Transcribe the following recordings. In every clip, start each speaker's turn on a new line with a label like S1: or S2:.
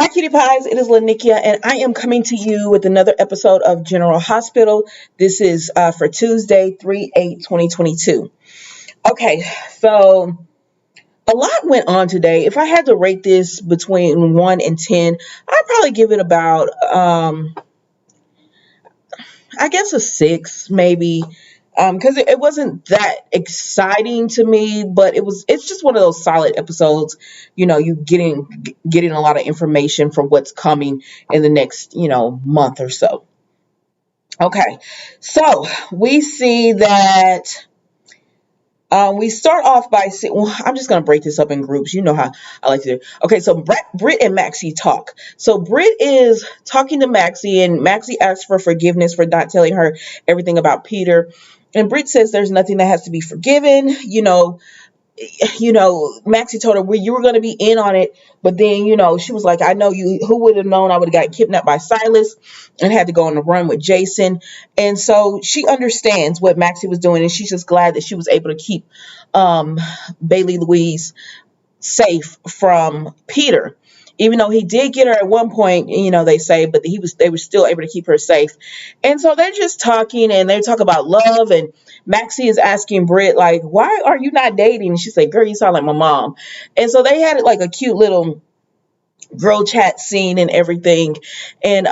S1: Hi, cutie pies. It is Lanickia, and I am coming to you with another episode of General Hospital. This is for Tuesday, 3/8/2022. Okay, so a lot went on today. If I had to rate this between 1 and 10, I'd probably give it about, I guess, a 6, maybe. Because it wasn't that exciting to me, but it's just one of those solid episodes. You getting a lot of information from what's coming in the next month or so. Okay, so we see that we start off by saying, well, I'm just going to break this up in groups. You know how I like to do. Okay, so Britt and Maxie talk. So Britt is talking to Maxie, and Maxie asks for forgiveness for not telling her everything about Peter. And Britt says there's nothing that has to be forgiven. Maxie told her, well, you were going to be in on it. But then, she was like, I know you, who would have known I would have got kidnapped by Silas and had to go on the run with Jason. And so she understands what Maxie was doing. And she's just glad that she was able to keep Bailey Louise safe from Peter. Even though he did get her at one point, they say, but they were still able to keep her safe. And so they're just talking, and they talk about love, and Maxie is asking Britt, like, why are you not dating? And she's like, girl, you sound like my mom. And so they had like a cute little girl chat scene and everything. And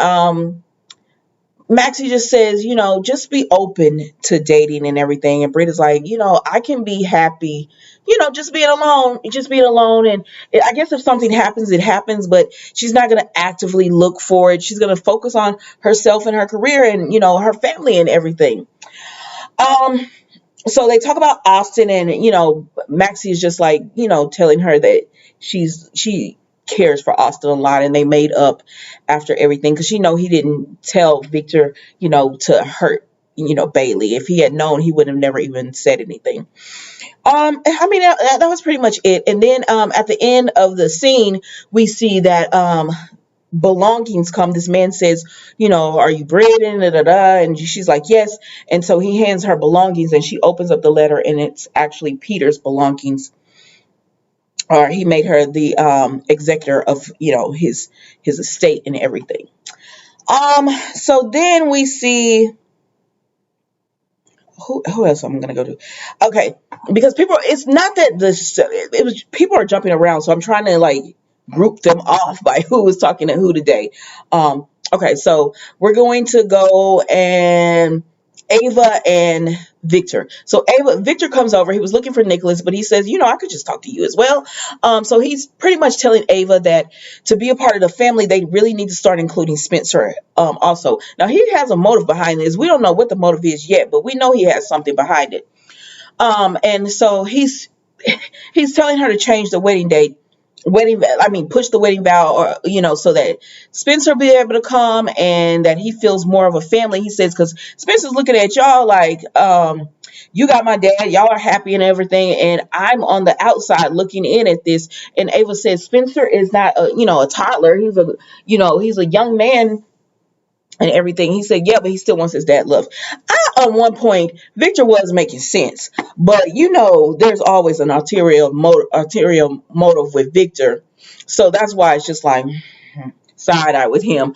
S1: Maxie just says, just be open to dating and everything. And Britt is like, I can be happy, just being alone. And I guess if something happens, it happens, but she's not going to actively look for it. She's going to focus on herself and her career and, her family and everything. So they talk about Austin, and, Maxie is just like, telling her that she cares for Austin a lot, and they made up after everything because he didn't tell Victor, to hurt, Bailey. If he had known, he would have never even said anything. I mean, that was pretty much it. And then at the end of the scene, we see that belongings come. This man says, are you breathing? Da, da, da. And she's like, yes. And so he hands her belongings, and she opens up the letter, and it's actually Peter's belongings. Or he made her the executor of, his estate and everything. So then we see who else I'm gonna go to. Okay, because it's not that people are jumping around, so I'm trying to like group them off by who was talking to who today. Okay, so we're going to go and Ava and Victor. So Victor comes over. He was looking for Nicholas, but he says, I could just talk to you as well. So he's pretty much telling Ava that to be a part of the family, they really need to start including Spencer also. Now, he has a motive behind this. We don't know what the motive is yet, but we know he has something behind it. And so he's telling her to change the wedding date. Push the wedding vow, or, so that Spencer will be able to come and that he feels more of a family. He says, because Spencer's looking at y'all like, you got my dad, y'all are happy and everything, and I'm on the outside looking in at this. And Ava says, Spencer is not a toddler. He's a young man and everything. He said, yeah, but he still wants his dad love. On one point, Victor was making sense, but there's always an ulterior motive with Victor, so that's why it's just like side eye with him.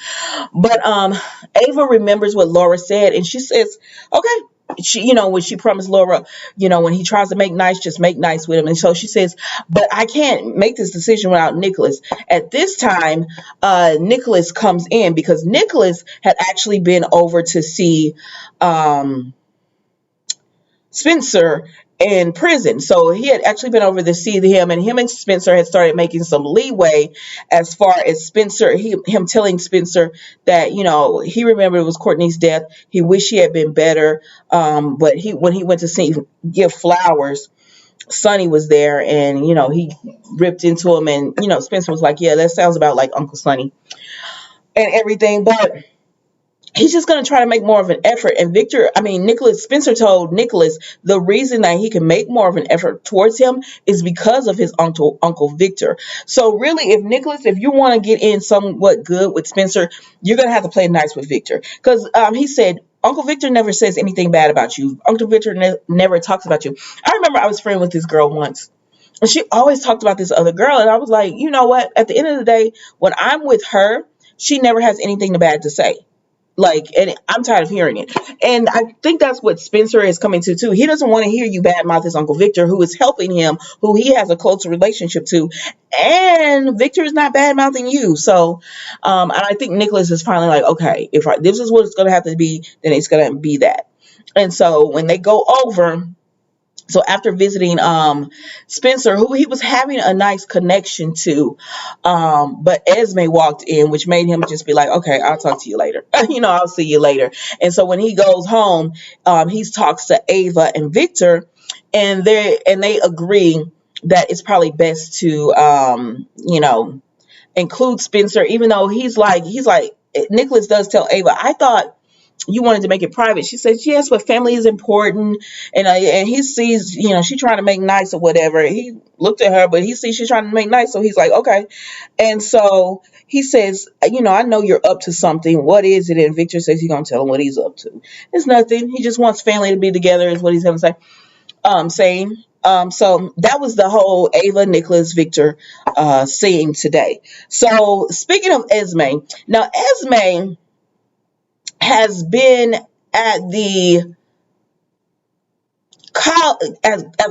S1: But Ava remembers what Laura said, and she says, okay. When she promised Laura, when he tries to make nice, just make nice with him. And so she says, but I can't make this decision without Nicholas. At this time, Nicholas comes in because Nicholas had actually been over to see Spencer in prison. So he had actually been over to see him and Spencer had started making some leeway as far as Spencer, him telling Spencer that, he remembered it was Courtney's death. He wished he had been better. But when he went to give flowers, Sonny was there and, he ripped into him and, Spencer was like, yeah, that sounds about like Uncle Sonny and everything. But he's just going to try to make more of an effort. And Spencer told Nicholas the reason that he can make more of an effort towards him is because of his Uncle Victor. So really, if you want to get in somewhat good with Spencer, you're going to have to play nice with Victor. Because he said, Uncle Victor never says anything bad about you. Uncle Victor never talks about you. I remember I was friends with this girl once. And she always talked about this other girl. And I was like, you know what? At the end of the day, when I'm with her, she never has anything bad to say. Like, and I'm tired of hearing it. And I think that's what Spencer is coming to too. He doesn't want to hear you badmouth his Uncle Victor, who is helping him, who he has a closer relationship to. And Victor is not badmouthing you. So, and I think Nicholas is finally like, okay, if this is what it's going to have to be, then it's going to be that. And so when they go over, so after visiting Spencer, who he was having a nice connection to, but Esme walked in, which made him just be like, okay, I'll talk to you later. I'll see you later. And so when he goes home, he talks to Ava and Victor, and they agree that it's probably best to include Spencer, even though he's like Nicholas does tell Ava, I thought you wanted to make it private. She says, yes, but family is important. And he sees, she's trying to make nice or whatever. He looked at her, but he sees she's trying to make nice. So he's like, okay. And so he says, I know you're up to something. What is it? And Victor says he's going to tell him what he's up to. It's nothing. He just wants family to be together is what he's going to say. Saying. So that was the whole Ava, Nicholas, Victor scene today. So speaking of Esme, now Esme has been at the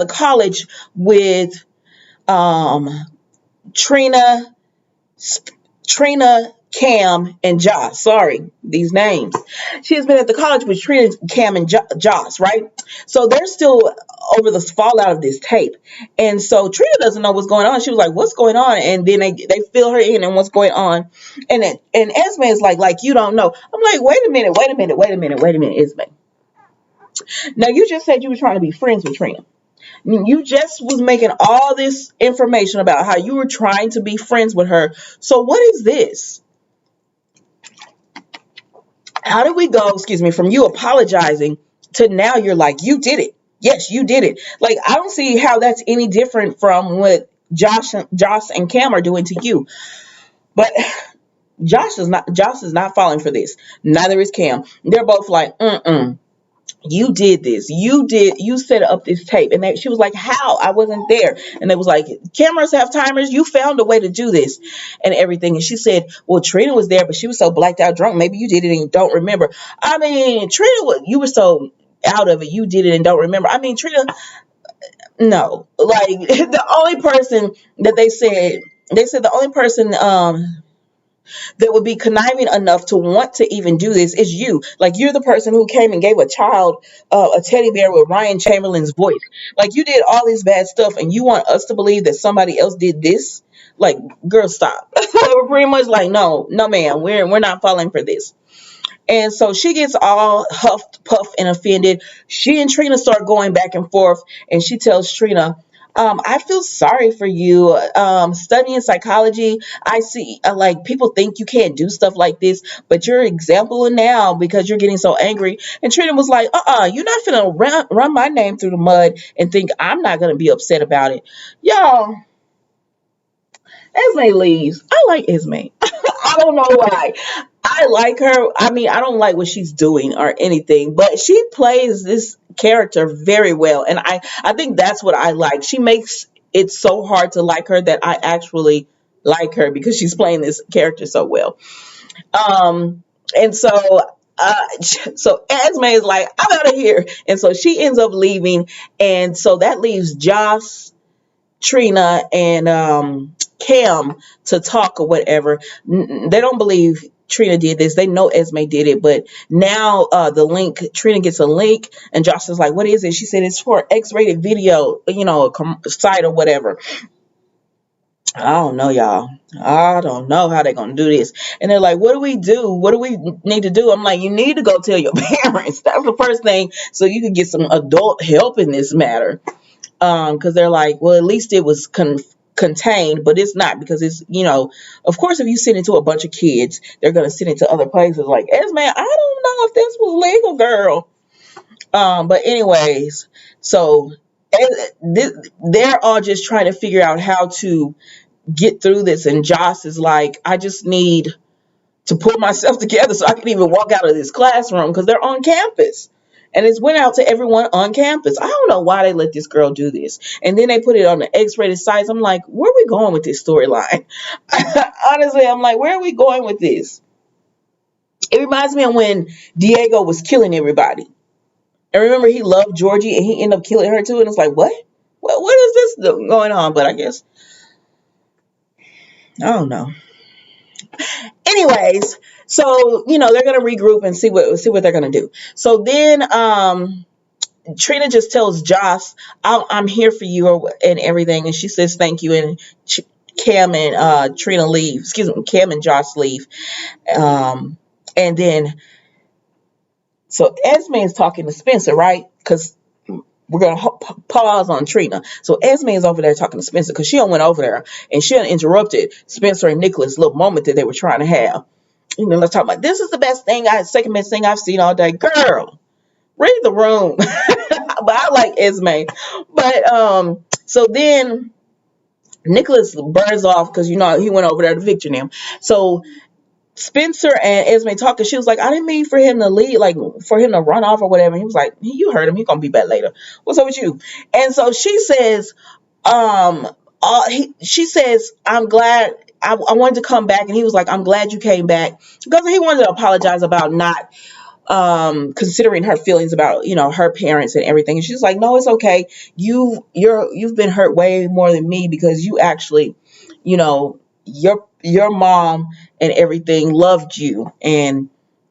S1: college with Trina, Cam, and Joss. Sorry, these names. She has been at the college with Trina, Cam, and Joss, right? So they're still over the fallout of this tape. And so Trina doesn't know what's going on. She was like, what's going on? And then they fill her in and what's going on. And Esme is like, you don't know. I'm like, wait a minute, Esme. Now, you just said you were trying to be friends with Trina. You just was making all this information about how you were trying to be friends with her. So what is this? How did we go, from you apologizing to now you're like, you did it. Yes, you did it. Like, I don't see how that's any different from what Joss and Cam are doing to you. But Joss is not falling for this. Neither is Cam. They're both like, you did this. You set up this tape. And she was like, how? I wasn't there. And they was like, cameras have timers. You found a way to do this and everything. And she said, well, Trina was there, but she was so blacked out drunk. Maybe you did it and you don't remember. I mean, Trina, you were so out of it. You did it and don't remember. I mean, Trina, no. Like, the only person that they said the only person that would be conniving enough to want to even do this is you. Like, you're the person who came and gave a child a teddy bear with Ryan Chamberlain's voice. Like, you did all this bad stuff and you want us to believe that somebody else did this? Like, girl, stop. They were pretty much like, no, ma'am, we're not falling for this. And so she gets all huffed, puffed, and offended. She and Trina start going back and forth, and she tells Trina, I feel sorry for you. Studying psychology, I see, like, people think you can't do stuff like this, but you're example now because you're getting so angry. And Trina was like, you're not finna run my name through the mud and think I'm not gonna be upset about it. Y'all, Esme leaves. I like Esme. I don't know why. I like her. I mean, I don't like what she's doing or anything, but she plays this character very well. And I think that's what I like. She makes it so hard to like her that I actually like her because she's playing this character so well. And so Esme is like, I'm out of here. And so she ends up leaving. And so that leaves Joss, Trina, and Cam to talk or whatever. They don't believe Trina did this. They know Esme did it, but now the link, Trina gets a link, and Josh is like, what is it? She said it's for X-rated video, a site or whatever. I don't know, y'all. I don't know how they're going to do this. And they're like, what do we do? What do we need to do? I'm like, you need to go tell your parents. That's the first thing, so you can get some adult help in this matter. Because they're like, well, at least it was contained, but it's not, because it's, of course, if you send it to a bunch of kids, they're going to send it to other places. Like, Esme, I don't know if this was legal, girl. But anyways, so they're all just trying to figure out how to get through this. And Joss is like, I just need to pull myself together so I can even walk out of this classroom because they're on campus. And it's went out to everyone on campus. I don't know why they let this girl do this. And then they put it on the X-rated sites. I'm like, where are we going with this storyline? Honestly, I'm like, where are we going with this? It reminds me of when Diego was killing everybody. And remember, he loved Georgie and he ended up killing her too. And it's like, what? What is this going on? But I guess, I don't know. Anyways, so they're gonna regroup and see what they're gonna do. So then Trina just tells Joss, I'm here for you and everything, and she says thank you, and Cam and Trina leave. Excuse me, Cam and Joss leave. And then so Esme is talking to Spencer, right? Because we're going to pause on Trina. So Esme is over there talking to Spencer because she went over there and she interrupted Spencer and Nicholas' little moment that they were trying to have. Let's talk about, this is the second best thing I've seen all day. Girl, read the room. But I like Esme. But so then Nicholas burns off because he went over there to Victor him. So Spencer and Esme talking, she was like, I didn't mean for him to leave, like for him to run off or whatever. He was like, you heard him, he's gonna be back later. What's up with you? And so she says, she says, I'm glad I wanted to come back, and he was like, I'm glad you came back, because he wanted to apologize about not considering her feelings about her parents and everything. And she's like, no, it's okay. You've been hurt way more than me, because you actually, your mom and everything loved you, and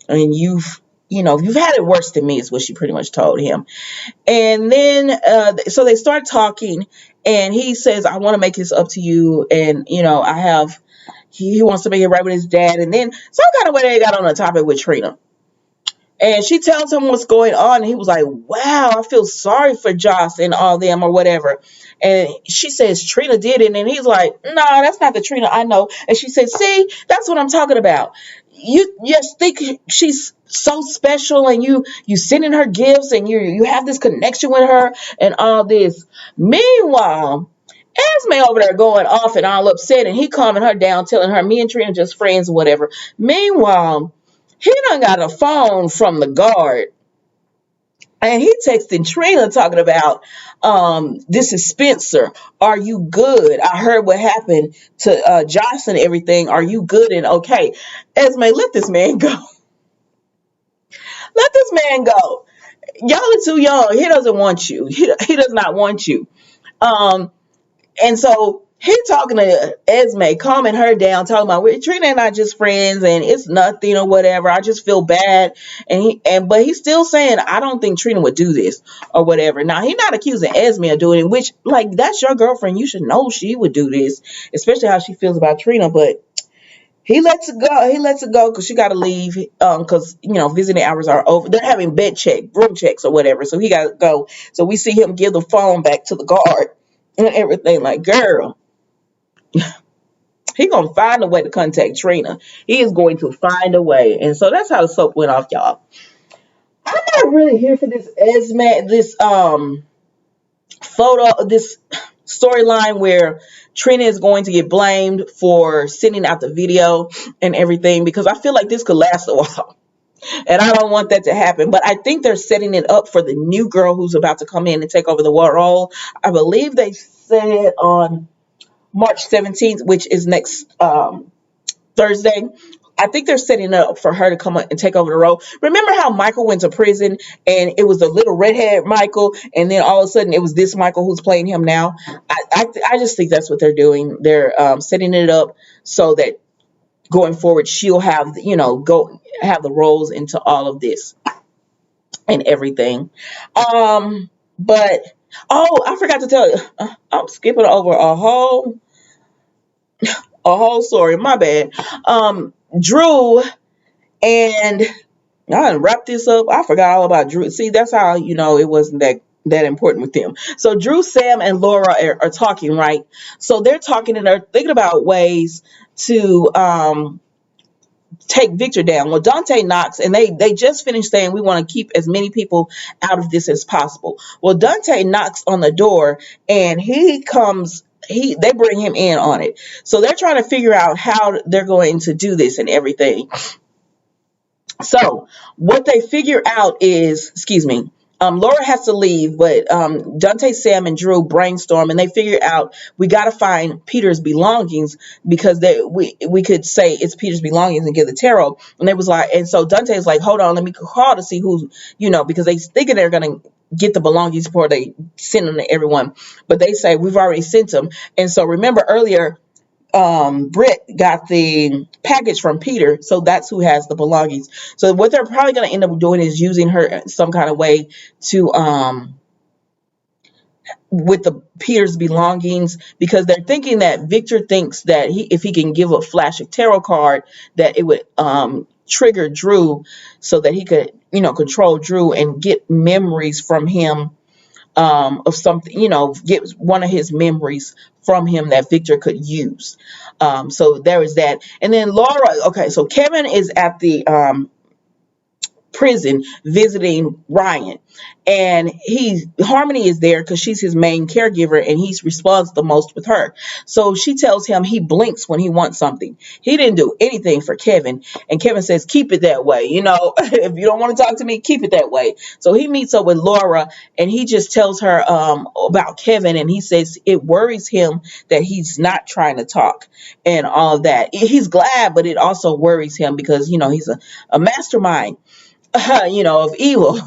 S1: you've had it worse than me, is what she pretty much told him. And then so they start talking, and he says, I want to make this up to you, and he wants to make it right with his dad. And then some kind of way they got on the topic with Trina. And she tells him what's going on. And he was like, wow, I feel sorry for Joss and all them or whatever. And she says, Trina did it. And he's like, no, that's not the Trina I know. And she said, see, that's what I'm talking about. You just think she's so special, and you sending her gifts, and you have this connection with her and all this. Meanwhile, Esme over there going off and all upset, and he calming her down, telling her, me and Trina just friends or whatever. Meanwhile, he done got a phone from the guard, and he texting Trina talking about, this is Spencer. Are you good? I heard what happened to Joss and everything. Are you good and okay? Esme, let this man go. Let this man go. Y'all are too young. He doesn't want you. He does not want you. And so he talking to Esme, calming her down, talking about, Trina and I just friends, and it's nothing or whatever. I just feel bad. But he's still saying, I don't think Trina would do this or whatever. Now, he's not accusing Esme of doing it, which, like, that's your girlfriend. You should know she would do this, especially how she feels about Trina. But he lets it go. He lets it go because she got to leave, because, visiting hours are over. They're having room checks or whatever. So he got to go. So we see him give the phone back to the guard and everything. Like, girl. He gonna find a way to contact Trina. He is going to find a way. And so that's how the soap went off, y'all. I'm not really here for this this this storyline where Trina is going to get blamed for sending out the video and everything, because I feel like this could last a while. And I don't want that to happen. But I think they're setting it up for the new girl who's about to come in and take over the role. I believe they said on March 17th, which is next Thursday. I think they're setting it up for her to come and take over the role. Remember how Michael went to prison and it was a little redhead Michael, and then all of a sudden it was this Michael who's playing him now? I just think that's what they're doing. They're setting it up so that going forward she'll have go have the roles into all of this and everything. But I forgot to tell you, I'm skipping over a whole story. My bad. Drew, and I done wrap this up. I forgot all about Drew. See, that's how it wasn't that important with them. So Drew, Sam, and Laura are talking, right? So they're talking and they're thinking about ways to take Victor down. Well, Dante knocks, and they just finished saying we want to keep as many people out of this as possible. Well, Dante knocks on the door, and he comes. They bring him in on it. So they're trying to figure out how they're going to do this and everything. So what they figure out is, excuse me, Laura has to leave, but Dante, Sam, and Drew brainstorm, and they figure out we got to find Peter's belongings because we could say it's Peter's belongings and give the tarot. And they was like, and so Dante's like, hold on, let me call to see who's, because they thinking they're gonna get the belongings before they send them to everyone, but they say we've already sent them. And so remember earlier, Britt got the package from Peter, so that's who has the belongings. So what they're probably going to end up doing is using her some kind of way to with the Peter's belongings, because they're thinking that Victor thinks that if he can give a flash of tarot card, that it would trigger Drew, so that he could control Drew and get memories from him, of something, get one of his memories from him that Victor could use. So there is that. And then Laura, okay, so Kevin is at the prison visiting Ryan, and Harmony is there because she's his main caregiver and he responds the most with her. So she tells him he blinks when he wants something. He didn't do anything for Kevin, and Kevin says keep it that way, if you don't want to talk to me, keep it that way. So he meets up with Laura and he just tells her about Kevin, and he says it worries him that he's not trying to talk and all of that. He's glad, but it also worries him because he's a mastermind of evil.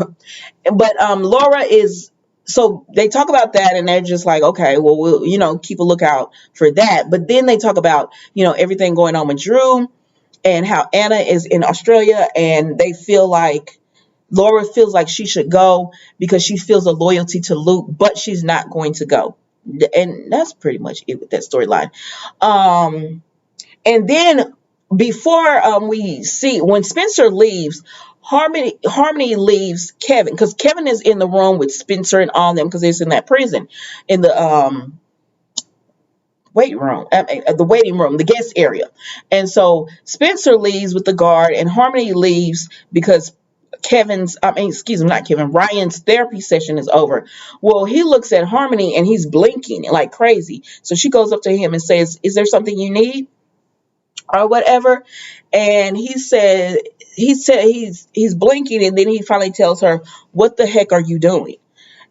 S1: But Laura is, so they talk about that and they're just like, okay, well, we'll keep a lookout for that. But then they talk about everything going on with Drew and how Anna is in Australia, and they feel like Laura feels like she should go because she feels a loyalty to Luke, but she's not going to go. And that's pretty much it with that storyline. And then before we see when Spencer leaves, Harmony leaves Kevin because Kevin is in the room with Spencer and all them because he's in that prison in the waiting room, the guest area. And so Spencer leaves with the guard, and Harmony leaves because Ryan's therapy session is over. Well, he looks at Harmony and he's blinking like crazy. So she goes up to him and says, "Is there something you need?" or whatever. And he said he's blinking, and then he finally tells her, "What the heck are you doing?"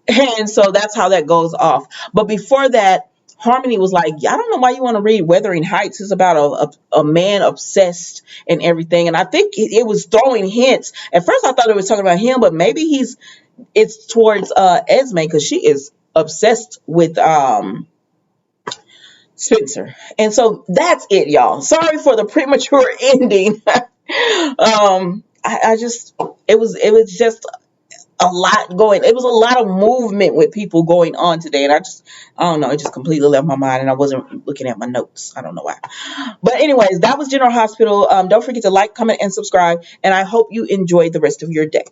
S1: And so that's how that goes off. But before that, Harmony was like, "I don't know why you want to read Wuthering Heights. It's about a man obsessed and everything." And I think it was throwing hints. At first I thought it was talking about him, but maybe it's towards Esme, because she is obsessed with Spencer. And so that's it, y'all. Sorry for the premature ending. I just, it was just a lot going. It was a lot of movement with people going on today, and I don't know. It just completely left my mind, and I wasn't looking at my notes. I don't know why. But anyways, that was General Hospital. Don't forget to like, comment, and subscribe, and I hope you enjoy the rest of your day.